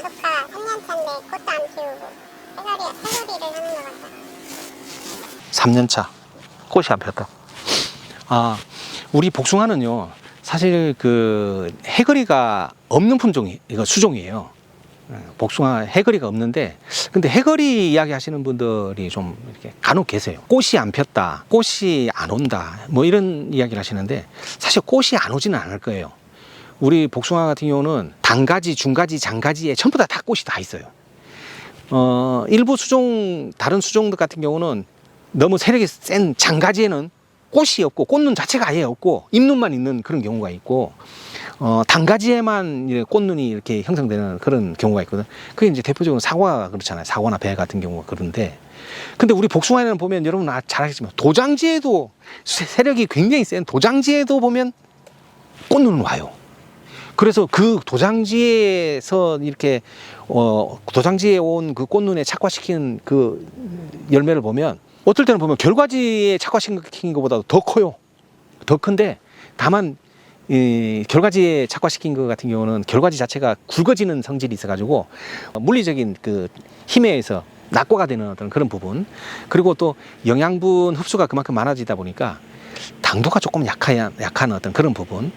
마두카 3년차인데 꽃도 안 피우고 해거리를 하는 것 같다. 3년차 꽃이 안 폈다. 아, 우리 복숭아는요, 사실 그 해거리가 없는 품종이, 이거 수종이에요. 복숭아 해거리가 없는데, 근데 해거리 이야기 하시는 분들이 좀 이렇게 간혹 계세요. 꽃이 안 폈다, 꽃이 안 온다, 뭐 이런 이야기를 하시는데, 사실 꽃이 안 오지는 않을 거예요. 우리 복숭아 같은 경우는 단가지, 중가지, 장가지에 전부 다 꽃이 다 있어요. 일부 수종, 다른 수종들 같은 경우는 너무 세력이 센 장가지에는 꽃이 없고 꽃눈 자체가 아예 없고 잎눈만 있는 그런 경우가 있고, 단가지에만 꽃눈이 이렇게 형성되는 그런 경우가 있거든. 그게 이제 대표적으로 사과가 그렇잖아요. 사과나 배 같은 경우가 그런데, 근데 우리 복숭아에는 보면 여러분 잘 아시지만 도장지에도 세력이 굉장히 센 도장지에도 보면 꽃눈은 와요. 그래서 그 도장지에서 이렇게 도장지에 온 그 꽃눈에 착화시킨 그 열매를 보면 어떨 때는 보면 결과지에 착화시킨 것보다 더 커요. 더 큰데 다만 이 결과지에 착화시킨 것 같은 경우는 결과지 자체가 굵어지는 성질이 있어가지고 물리적인 그 힘에 의해서 낙과가 되는 어떤 그런 부분, 그리고 또 영양분 흡수가 그만큼 많아지다 보니까 당도가 조금 약한 어떤 그런 부분,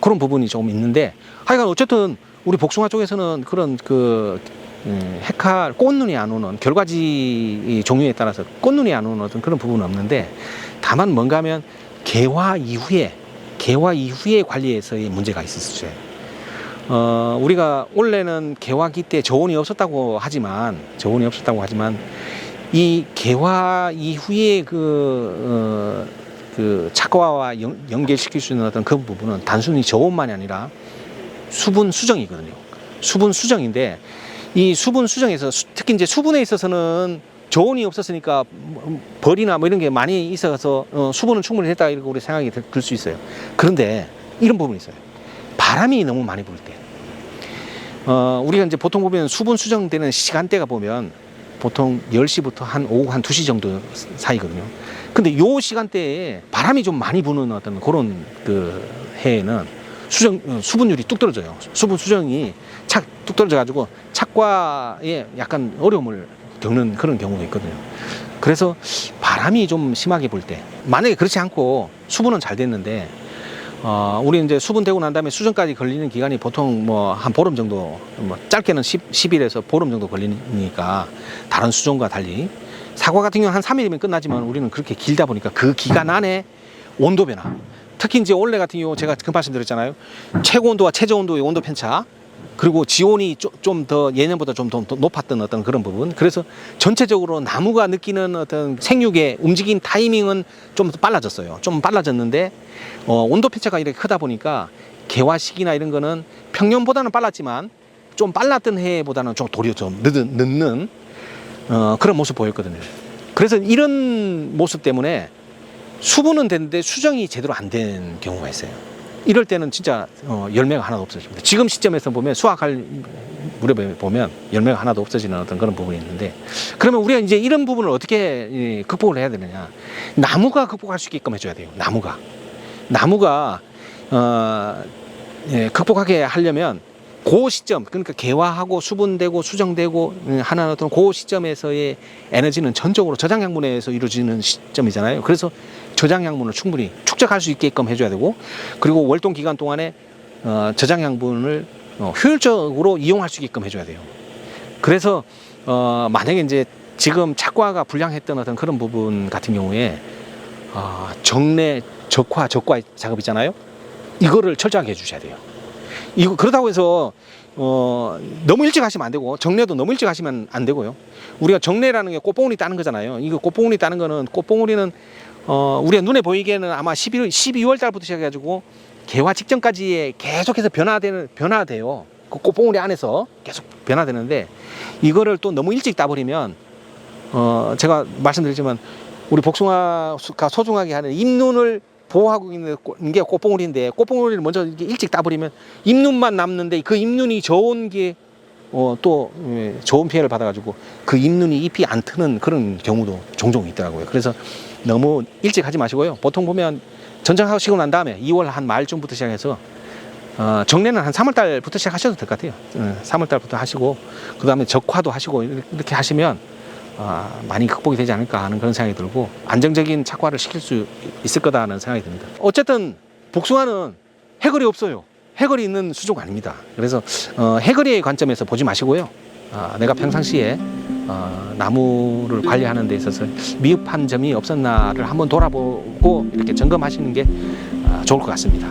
그런 부분이 조금 있는데, 하여간 어쨌든 우리 복숭아 쪽에서는 그런 그 헤칼 꽃눈이 안 오는 결과지 종류에 따라서 꽃눈이 안 오는 어떤 그런 부분은 없는데, 다만 뭔가 하면 개화 이후에 관리에서의 문제가 있었어요. 우리가 원래는 개화기 때 저온이 없었다고 하지만 이 개화 이후에 그 착화와 연결시킬 수 있는 어떤 그 부분은 단순히 저온만이 아니라 수분 수정이거든요. 수분 수정인데, 이 수분 수정에서 특히 이제 수분에 있어서는 저온이 없었으니까 벌이나 뭐 이런 게 많이 있어서 수분은 충분히 했다, 이렇게 우리 생각이 들 수 있어요. 그런데 이런 부분이 있어요. 바람이 너무 많이 불 때, 우리가 이제 보통 보면 수분 수정되는 시간대가 보면 보통 10시부터 한 오후 한 2시 정도 사이거든요. 근데 요 시간대에 바람이 좀 많이 부는 어떤 그런 그 해에는 수분율이 뚝 떨어져요. 수분 수정이 뚝 떨어져가지고 착과에 약간 어려움을 겪는 그런 경우가 있거든요. 그래서 바람이 좀 심하게 불 때, 만약에 그렇지 않고 수분은 잘 됐는데, 우리 이제 수분되고 난 다음에 수정까지 걸리는 기간이 보통 뭐 한 보름 정도, 뭐 짧게는 10일에서 보름 정도 걸리니까 다른 수종과 달리, 사과 같은 경우는 한 3일이면 끝나지만 우리는 그렇게 길다 보니까 그 기간 안에 온도 변화, 특히 이제 올해 같은 경우 제가 그 말씀드렸잖아요. 최고 온도와 최저 온도의 온도 편차, 그리고 지온이 좀 더 예년보다 좀 더 높았던 어떤 그런 부분, 그래서 전체적으로 나무가 느끼는 어떤 생육의 움직임 타이밍은 좀 빨라졌어요. 좀 빨라졌는데 온도 편차가 이렇게 크다 보니까 개화식이나 이런 거는 평년보다는 빨랐지만 좀 빨랐던 해보다는 좀 도리어 좀 늦는 그런 모습 보였거든요. 그래서 이런 모습 때문에 수분은 됐는데 수정이 제대로 안 된 경우가 있어요. 이럴 때는 진짜 열매가 하나도 없어집니다. 지금 시점에서 보면 수확할 무렵에 보면 열매가 하나도 없어지는 어떤 그런 부분이 있는데, 그러면 우리가 이제 이런 부분을 어떻게 극복을 해야 되느냐? 나무가 극복할 수 있게끔 해줘야 돼요. 나무가 극복하게 하려면 그 시점, 그러니까 개화하고 수분되고 수정되고 하는 어떤 그 시점에서의 에너지는 전적으로 저장양분에 의해서 이루어지는 시점이잖아요. 그래서 저장양분을 충분히 축적할 수 있게끔 해줘야 되고, 그리고 월동 기간 동안에 저장양분을 효율적으로 이용할 수 있게끔 해줘야 돼요. 그래서 만약에 이제 지금 착과가 불량했던 어떤 그런 부분 같은 경우에 정례, 적화 작업 있잖아요. 이거를 철저하게 해주셔야 돼요. 이거 그렇다고 해서 너무 일찍 하시면 안 되고, 정례도 너무 일찍 하시면 안 되고요. 우리가 정례라는 게 꽃봉오리 따는 거잖아요. 이거 꽃봉오리 따는 거는, 꽃봉오리는 우리가 눈에 보이기에는 아마 12월 달부터 시작해가지고 개화 직전까지에 계속해서 변화돼요. 그 꽃봉오리 안에서 계속 변화되는데, 이거를 또 너무 일찍 따버리면 제가 말씀드렸지만 우리 복숭아가 소중하게 하는 잎눈을 보호하고 있는 게 꽃봉오리인데, 꽃봉오리를 먼저 이렇게 일찍 따버리면 잎눈만 남는데, 그 잎눈이 좋은 게 또 좋은 피해를 받아가지고 그 잎눈이 잎이 안 트는 그런 경우도 종종 있더라고요. 그래서 너무 일찍 하지 마시고요. 보통 보면 전장하시고 난 다음에 2월 한 말쯤부터 시작해서 정례는 한 3월달부터 시작하셔도 될 것 같아요. 3월달부터 하시고 그 다음에 적화도 하시고 이렇게 하시면 많이 극복이 되지 않을까 하는 그런 생각이 들고 안정적인 착화를 시킬 수 있을 거다라는 생각이 듭니다. 어쨌든 복숭아는 해거리 없어요. 해거리 있는 수조가 아닙니다. 그래서 해거리의 관점에서 보지 마시고요. 내가 평상시에 나무를 관리하는 데 있어서 미흡한 점이 없었나를 한번 돌아보고 이렇게 점검하시는 게 좋을 것 같습니다.